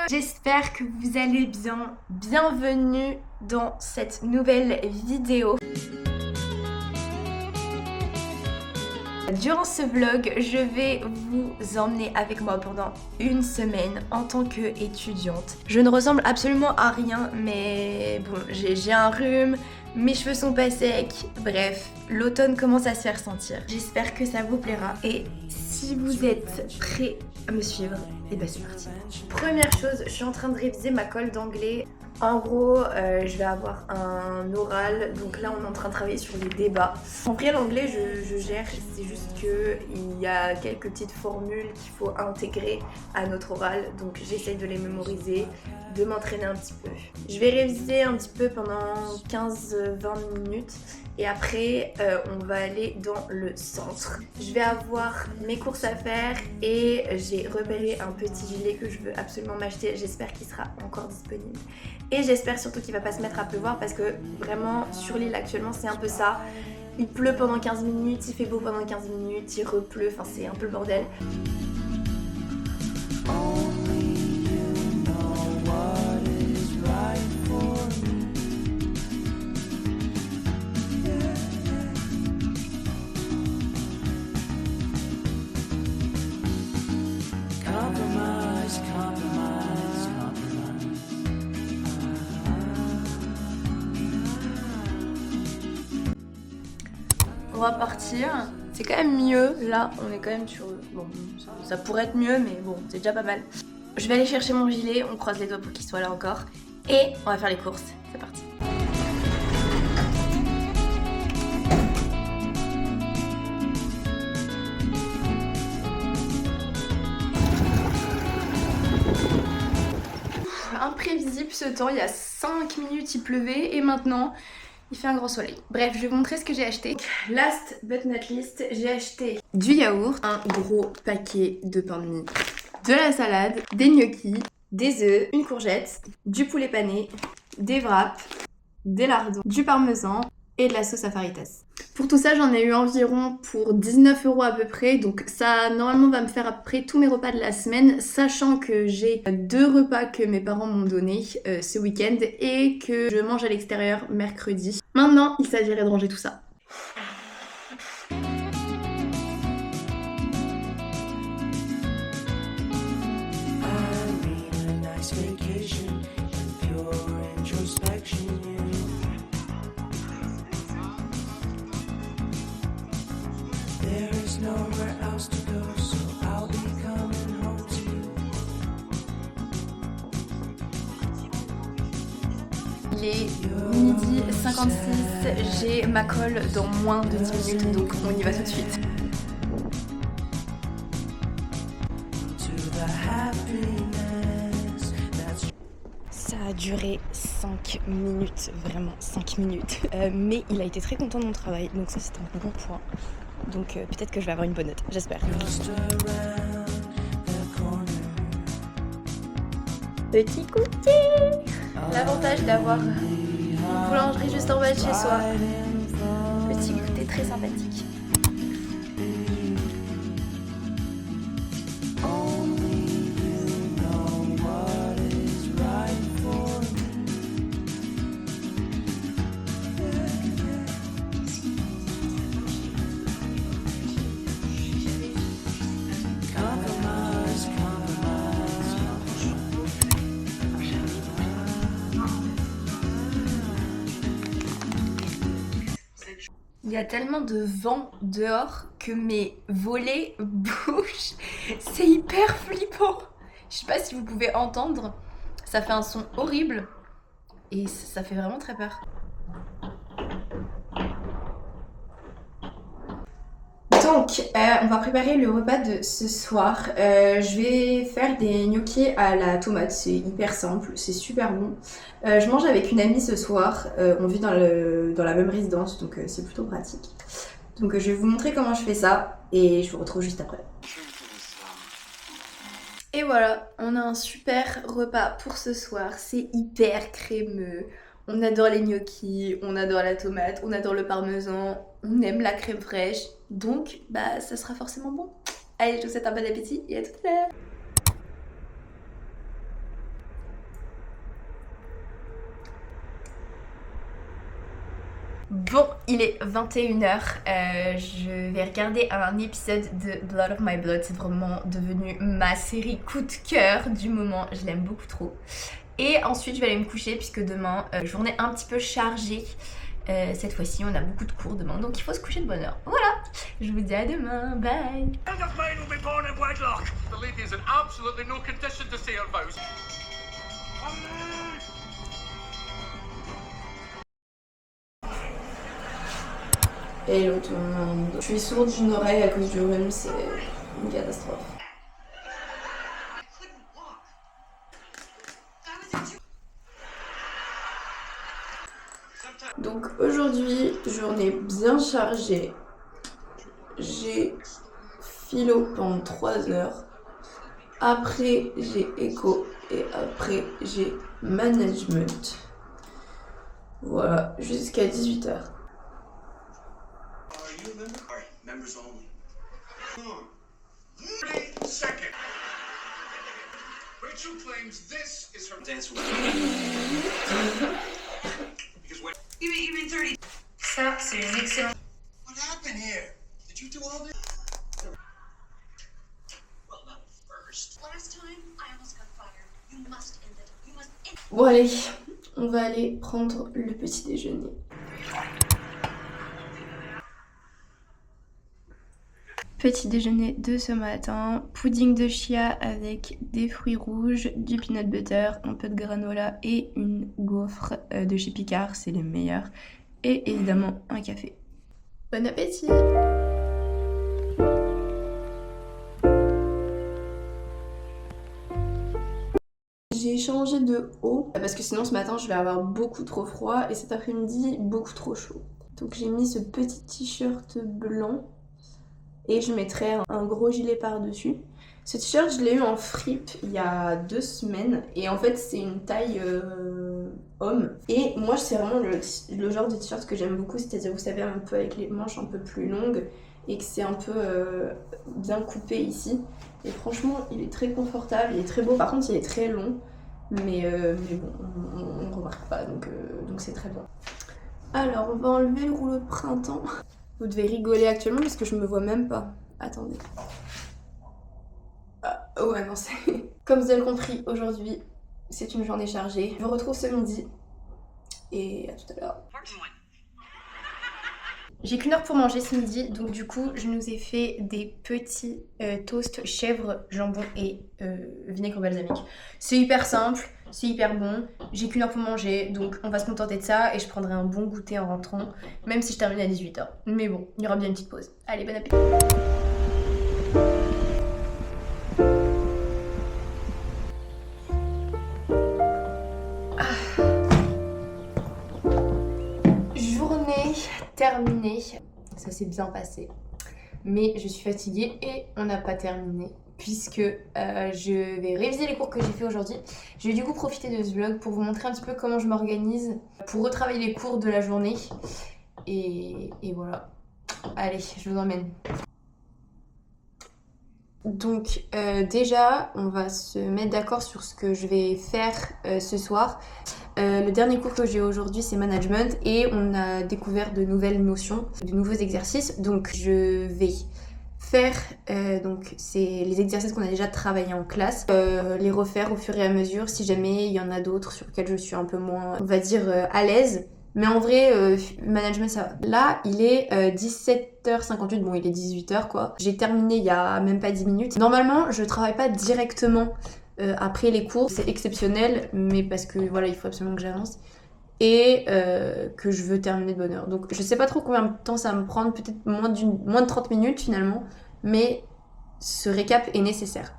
J'espère que vous allez bien. Bienvenue dans cette nouvelle vidéo. Durant ce vlog, je vais vous emmener avec moi pendant une semaine en tant qu'étudiante. Je ne ressemble absolument à rien, mais bon, j'ai un rhume, mes cheveux sont pas secs, bref, l'automne commence à se faire sentir. J'espère que ça vous plaira et si vous êtes prêts à me suivre, et ben c'est parti. Première chose, je suis en train de réviser ma colle d'anglais. En gros, je vais avoir un oral, donc là on est en train de travailler sur les débats. En vrai l'anglais je gère, c'est juste qu'il y a quelques petites formules qu'il faut intégrer à notre oral, donc j'essaye de les mémoriser, de m'entraîner un petit peu. Je vais réviser un petit peu pendant 15-20 minutes et après on va aller dans le centre. Je vais avoir mes courses à faire et j'ai repéré un petit gilet que je veux absolument m'acheter, j'espère qu'il sera encore disponible. Et j'espère surtout qu'il va pas se mettre à pleuvoir parce que vraiment sur l'île actuellement c'est un peu ça. Il pleut pendant 15 minutes, il fait beau pendant 15 minutes, il repleut, enfin c'est un peu le bordel. On va partir, c'est quand même mieux, là on est quand même sur... Bon, ça pourrait être mieux mais bon, c'est déjà pas mal. Je vais aller chercher mon gilet, on croise les doigts pour qu'il soit là encore. Et on va faire les courses, c'est parti. Imprévisible ce temps, il y a 5 minutes il pleuvait et maintenant... il fait un grand soleil. Bref, je vais vous montrer ce que j'ai acheté. Last but not least, j'ai acheté du yaourt, un gros paquet de pain de mie, de la salade, des gnocchis, des œufs, une courgette, du poulet pané, des wraps, des lardons, du parmesan et de la sauce à faritas. Pour tout ça, j'en ai eu environ pour 19 € à peu près, donc ça normalement va me faire après tous mes repas de la semaine, sachant que j'ai 2 repas que mes parents m'ont donnés ce week-end et que je mange à l'extérieur mercredi. Maintenant, il s'agirait de ranger tout ça. Il est midi 56, j'ai ma colle dans moins de 10 minutes, donc on y va tout de suite. Ça a duré 5 minutes, vraiment 5 minutes, mais il a été très content de mon travail, donc ça c'était un bon point. Donc peut-être que je vais avoir une bonne note, j'espère. Petit cookie! L'avantage d'avoir une boulangerie juste en bas de chez soi. Petit goûter très sympathique. Il y a tellement de vent dehors que mes volets bougent. C'est hyper flippant. Je sais pas si vous pouvez entendre. Ça fait un son horrible. Et ça fait vraiment très peur. Donc, on va préparer le repas de ce soir. Je vais faire des gnocchis à la tomate, c'est hyper simple, c'est super bon. Je mange avec une amie ce soir, on vit dans la même résidence, donc c'est plutôt pratique. Donc je vais vous montrer comment je fais ça et je vous retrouve juste après. Et voilà, on a un super repas pour ce soir, c'est hyper crémeux. On adore les gnocchis, on adore la tomate, on adore le parmesan, on aime la crème fraîche, donc bah ça sera forcément bon. Allez, je vous souhaite un bon appétit et à tout à l'heure. Bon, il est 21h, je vais regarder un épisode de Blood of My Blood, c'est vraiment devenu ma série coup de cœur du moment, je l'aime beaucoup trop. Et ensuite je vais aller me coucher puisque demain, journée un petit peu chargée, cette fois-ci on a beaucoup de cours demain, donc il faut se coucher de bonne heure. Voilà, je vous dis à demain, bye. Hello tout le monde. Je suis sourde d'une oreille à cause du rhume, c'est une catastrophe. Donc aujourd'hui, journée bien chargée. J'ai philo pendant 3 heures. Après, j'ai éco et après, j'ai management. Voilà, jusqu'à 18h. Members only. Second. Rachel claims this is her dance with. Because when you mean 30. Ça, c'est une excellente. What happened here? Did you do all this? Well, not first. Last time I almost got fired. You must end it. You must end it. Bon allez, on va aller prendre le petit déjeuner. Petit déjeuner de ce matin, pudding de chia avec des fruits rouges, du peanut butter, un peu de granola et une gaufre de chez Picard, c'est les meilleurs. Et évidemment un café. Bon appétit! J'ai changé de haut parce que sinon ce matin je vais avoir beaucoup trop froid et cet après-midi beaucoup trop chaud. Donc j'ai mis ce petit t-shirt blanc. Et je mettrai un gros gilet par-dessus. Ce t-shirt, je l'ai eu en fripe il y a 2 semaines. Et en fait, c'est une taille homme. Et moi, c'est vraiment le genre de t-shirt que j'aime beaucoup. C'est-à-dire, vous savez, un peu avec les manches un peu plus longues. Et que c'est un peu bien coupé ici. Et franchement, il est très confortable, il est très beau. Par contre, il est très long. Mais bon, on ne remarque pas. Donc c'est très bien. Alors, on va enlever le rouleau de printemps. Vous devez rigoler actuellement parce que je me vois même pas. Attendez. Ah, ouais, non, c'est... Comme vous avez compris, aujourd'hui, c'est une journée chargée. Je vous retrouve ce midi. Et à tout à l'heure. J'ai qu'une heure pour manger ce midi, donc du coup, je nous ai fait des petits toasts chèvre, jambon et vinaigre balsamique. C'est hyper simple, c'est hyper bon. J'ai qu'une heure pour manger, donc on va se contenter de ça et je prendrai un bon goûter en rentrant, même si je termine à 18h. Mais bon, il y aura bien une petite pause. Allez, bon appétit! Journée terminée. Ça s'est bien passé. Mais je suis fatiguée et on n'a pas terminé. Puisque je vais réviser les cours que j'ai fait aujourd'hui. Je vais du coup profiter de ce vlog pour vous montrer un petit peu comment je m'organise pour retravailler les cours de la journée. Et voilà. Allez, je vous emmène. Donc déjà, on va se mettre d'accord sur ce que je vais faire ce soir. Le dernier cours que j'ai aujourd'hui, c'est management et on a découvert de nouvelles notions, de nouveaux exercices. Donc je vais faire donc c'est les exercices qu'on a déjà travaillé en classe, les refaire au fur et à mesure si jamais il y en a d'autres sur lesquels je suis un peu moins, on va dire, à l'aise. Mais en vrai, management, ça va. Là, il est 17h58, bon, il est 18h, quoi. J'ai terminé il y a même pas 10 minutes. Normalement, je travaille pas directement après les cours. C'est exceptionnel, mais parce que, voilà, il faut absolument que j'avance. Et que je veux terminer de bonne heure. Donc, je sais pas trop combien de temps ça va me prendre. Peut-être moins de 30 minutes, finalement. Mais ce récap est nécessaire.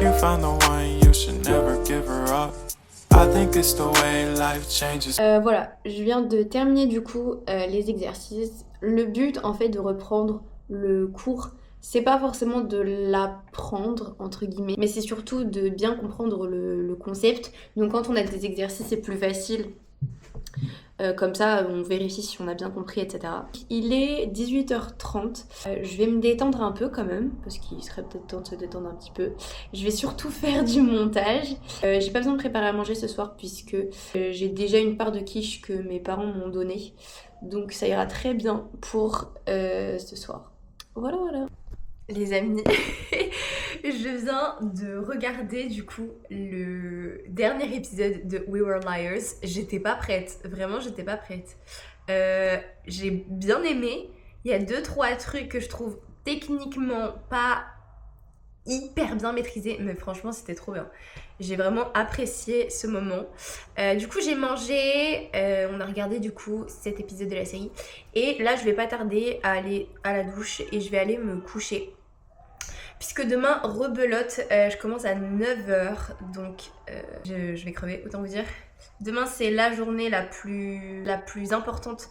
You found the one, you should never give her up. I think it's the way life changes. Voilà, je viens de terminer du coup les exercices. Le but en fait de reprendre le cours, c'est pas forcément de l'apprendre entre guillemets, mais c'est surtout de bien comprendre le concept. Donc quand on a des exercices, c'est plus facile Comme ça, on vérifie si on a bien compris, etc. Il est 18h30. Je vais me détendre un peu quand même, parce qu'il serait peut-être temps de se détendre un petit peu. Je vais surtout faire du montage. J'ai pas besoin de préparer à manger ce soir, puisque j'ai déjà une part de quiche que mes parents m'ont donnée. Donc ça ira très bien pour ce soir. Voilà, voilà. Les amis, je viens de regarder du coup le dernier épisode de We Were Liars. J'étais pas prête, vraiment j'étais pas prête. J'ai bien aimé. Il y a 2-3 trucs que je trouve techniquement pas hyper bien maîtrisés, mais franchement c'était trop bien. J'ai vraiment apprécié ce moment. Du coup j'ai mangé, on a regardé du coup cet épisode de la série. Et là je vais pas tarder à aller à la douche et je vais aller me coucher. Puisque demain, rebelote, je commence à 9h, donc je vais crever, autant vous dire. Demain, c'est la journée la plus importante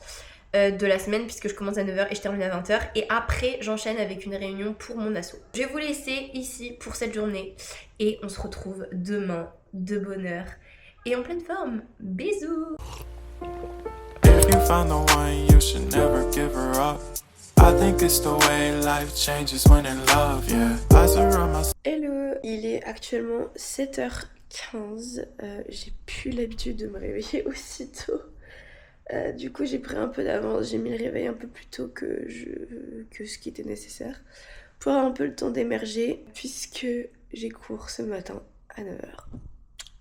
de la semaine, puisque je commence à 9h et je termine à 20h. Et après, j'enchaîne avec une réunion pour mon asso. Je vais vous laisser ici pour cette journée. Et on se retrouve demain, de bonne heure et en pleine forme. Bisous! If you find the one, you should never give her up. I think it's the way life changes when in love, yeah. I surround myself. Hello, il est actuellement 7h15. J'ai plus l'habitude de me réveiller aussitôt. Du coup, j'ai pris un peu d'avance. J'ai mis le réveil un peu plus tôt que ce qui était nécessaire pour avoir un peu le temps d'émerger, puisque j'ai cours ce matin à 9h.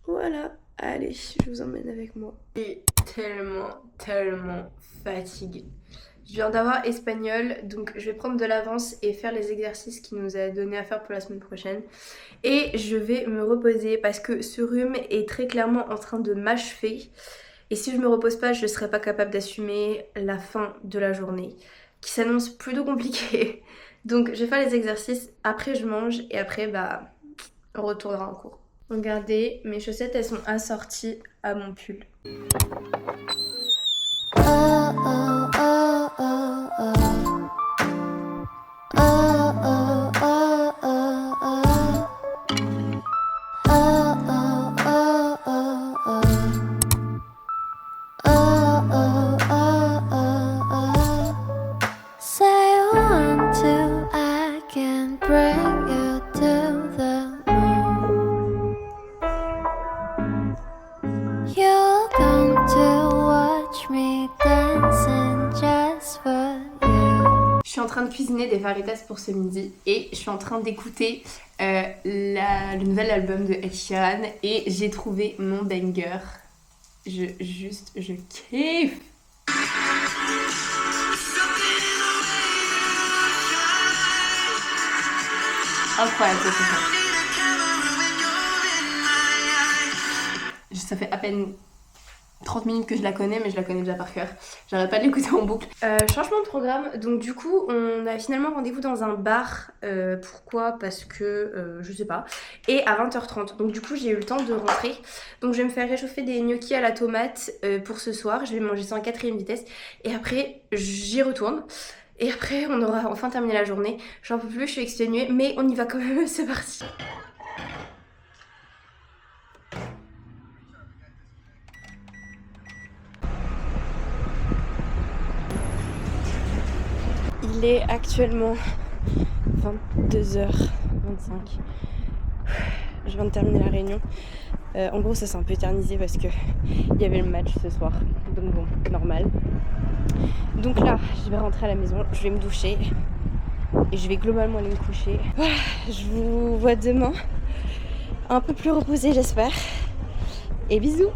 Voilà, allez, je vous emmène avec moi. Je suis tellement fatiguée. Je viens d'avoir espagnol, donc je vais prendre de l'avance et faire les exercices qu'il nous a donné à faire pour la semaine prochaine. Et je vais me reposer parce que ce rhume est très clairement en train de m'achever. Et si je me repose pas, je ne serai pas capable d'assumer la fin de la journée, qui s'annonce plutôt compliquée. Donc je vais faire les exercices, après je mange et après on retournera en cours. Regardez, mes chaussettes elles sont assorties à mon pull. Je suis en train de cuisiner des faritas pour ce midi et je suis en train d'écouter le nouvel album de Ed Sheeran et j'ai trouvé mon banger. Je kiffe. Incroyable ce son. Ça fait à peine 30 minutes que je la connais, mais je la connais déjà par cœur. J'arrête pas de l'écouter en boucle. Changement de programme, donc du coup on a finalement rendez-vous dans un bar. Pourquoi? Parce que je sais pas. Et à 20h30, donc du coup j'ai eu le temps de rentrer. Donc je vais me faire réchauffer des gnocchis à la tomate pour ce soir. Je vais manger ça en 4ème vitesse et après j'y retourne. Et après on aura enfin terminé la journée. J'en peux plus, je suis exténuée, mais on y va quand même, c'est parti. Il est actuellement 22h25. Je viens de terminer la réunion. En gros ça s'est un peu éternisé parce que il y avait le match ce soir. Donc bon, normal. Donc là, je vais rentrer à la maison, je vais me doucher et je vais globalement aller me coucher. Voilà, je vous vois demain. Un peu plus reposée j'espère. Et bisous.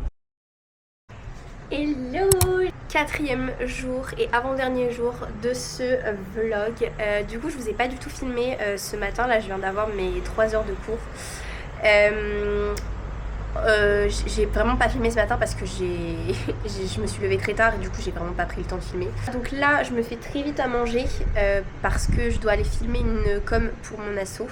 Hello! 4e jour et avant-dernier jour de ce vlog. Du coup je vous ai pas du tout filmé ce matin, là je viens d'avoir mes 3 heures de cours. J'ai vraiment pas filmé ce matin parce que je me suis levée très tard et du coup j'ai vraiment pas pris le temps de filmer. Donc là je me fais très vite à manger parce que je dois aller filmer une com pour mon asso.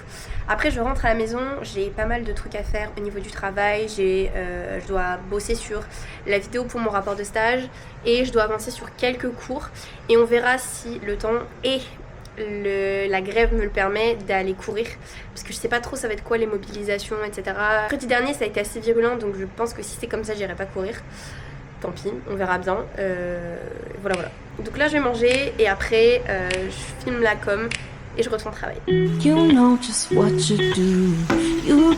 Après je rentre à la maison, j'ai pas mal de trucs à faire au niveau du travail. Je dois bosser sur la vidéo pour mon rapport de stage et je dois avancer sur quelques cours et on verra si le temps et la grève me le permet d'aller courir parce que je sais pas trop ça va être quoi les mobilisations etc. Mercredi dernier ça a été assez virulent donc je pense que si c'est comme ça j'irai pas courir. tant pis, on verra bien. Voilà, voilà. Donc là, je vais manger et après, je filme la com et je retourne travailler. You know just what you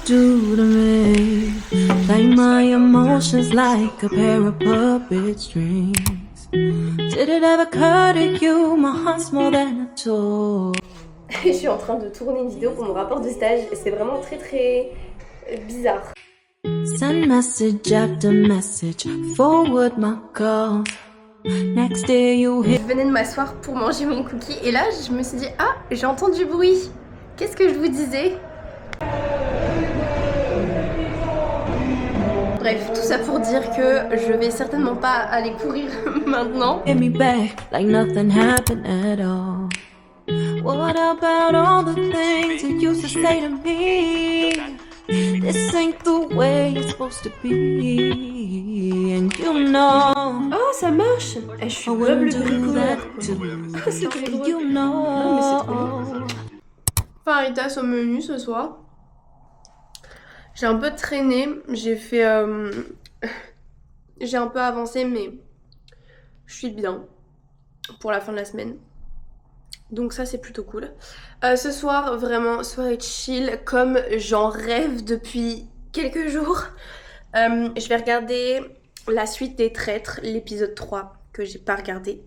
do to me. Play my emotions like a pair of puppet strings. Did it ever occur to you, my heart's more than a toy. Je suis en train de tourner une vidéo pour mon rapport de stage et c'est vraiment très très bizarre. Send message after message, forward my call. Next day you hit. Je venais de m'asseoir pour manger mon cookie et là je me suis dit ah j'ai entendu du bruit. Qu'est-ce que je vous disais? Bref, tout ça pour dire que je vais certainement pas aller courir maintenant. Hit me back like nothing happened at all. What about all the things you used to say to me? This ain't the way it's supposed to be, and you know. Oh ça marche. Je suis meuble bricoleur. C'est trop drôle. You Non mais c'est trop know. drôle. Faritas au menu ce soir. J'ai un peu traîné, j'ai fait... j'ai un peu avancé mais je suis bien pour la fin de la semaine. Donc ça c'est plutôt cool. Ce soir vraiment soirée chill comme j'en rêve depuis quelques jours. Je vais regarder la suite des Traîtres, l'épisode 3 que j'ai pas regardé.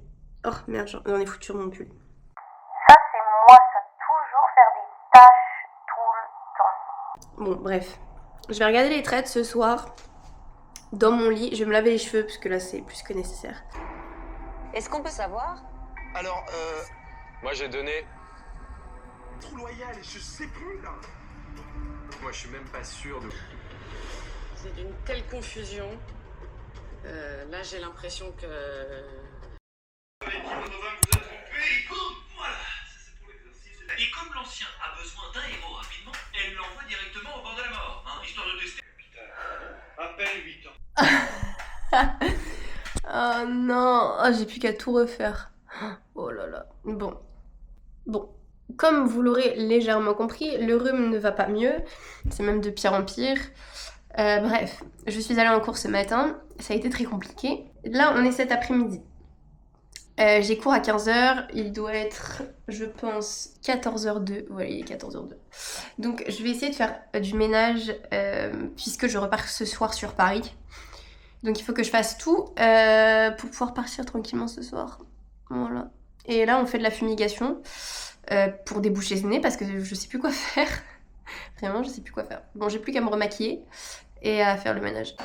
Oh merde j'en ai foutu sur mon pull. Ça, c'est moi, ça toujours faire des tâches tout le temps. Bon bref, je vais regarder les Traîtres ce soir dans mon lit. Je vais me laver les cheveux parce que là c'est plus que nécessaire. Est-ce qu'on peut savoir? Alors, Moi j'ai donné. trop loyal, je sais plus là. Moi je suis même pas sûr de. C'est d'une telle confusion. Là, j'ai l'impression que... Et comme l'ancien a besoin d'un héros rapidement, elle l'envoie directement au bord de la mort, hein, histoire de tester. À peine 8 ans. Oh non, oh, j'ai plus qu'à tout refaire. Oh là là. Bon. Comme vous l'aurez légèrement compris, le rhume ne va pas mieux. C'est même de pire en pire. Bref, je suis allée en cours ce matin. Ça a été très compliqué. Là, on est cet après-midi. J'ai cours à 15h. Il doit être, je pense, 14h02. Ouais, il est 14h02. Donc, je vais essayer de faire du ménage puisque je repars ce soir sur Paris. Donc, il faut que je fasse tout pour pouvoir partir tranquillement ce soir. Voilà. Et là, on fait de la fumigation pour déboucher ce nez parce que je sais plus quoi faire. Vraiment, je sais plus quoi faire. Bon, j'ai plus qu'à me remaquiller et à faire le ménage.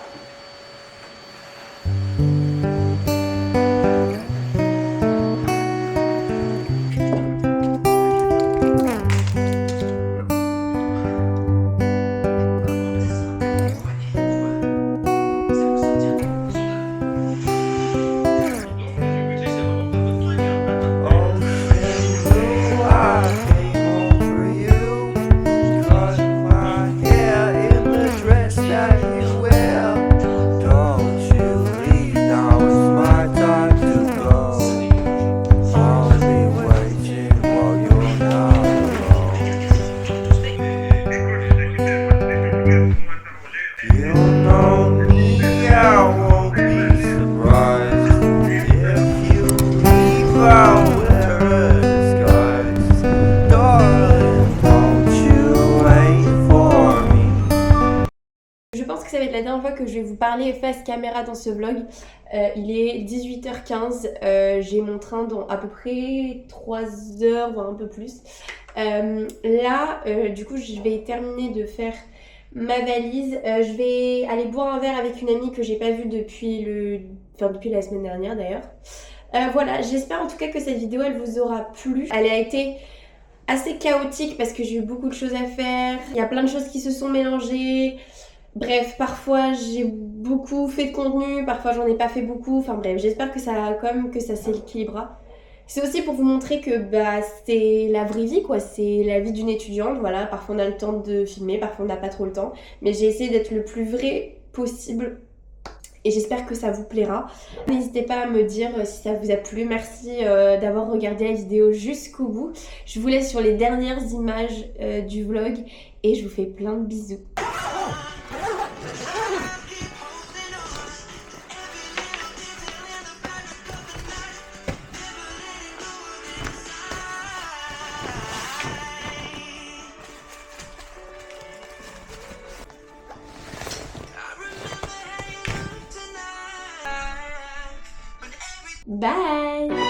Ça va être la dernière fois que je vais vous parler face caméra dans ce vlog. Il est 18h15, j'ai mon train dans à peu près 3 heures, voire un peu plus. Du coup je vais terminer de faire ma valise. Je vais aller boire un verre avec une amie que j'ai pas vue depuis la semaine dernière d'ailleurs. Voilà, j'espère en tout cas que cette vidéo elle vous aura plu. Elle a été assez chaotique parce que j'ai eu beaucoup de choses à faire. Il y a plein de choses qui se sont mélangées. Bref, parfois j'ai beaucoup fait de contenu, parfois j'en ai pas fait beaucoup. Enfin bref, j'espère que ça s'équilibrera. C'est aussi pour vous montrer que c'est la vraie vie quoi, c'est la vie d'une étudiante. Voilà, parfois on a le temps de filmer, parfois on n'a pas trop le temps. Mais j'ai essayé d'être le plus vrai possible et j'espère que ça vous plaira. N'hésitez pas à me dire si ça vous a plu. Merci d'avoir regardé la vidéo jusqu'au bout. Je vous laisse sur les dernières images du vlog et je vous fais plein de bisous. Bye!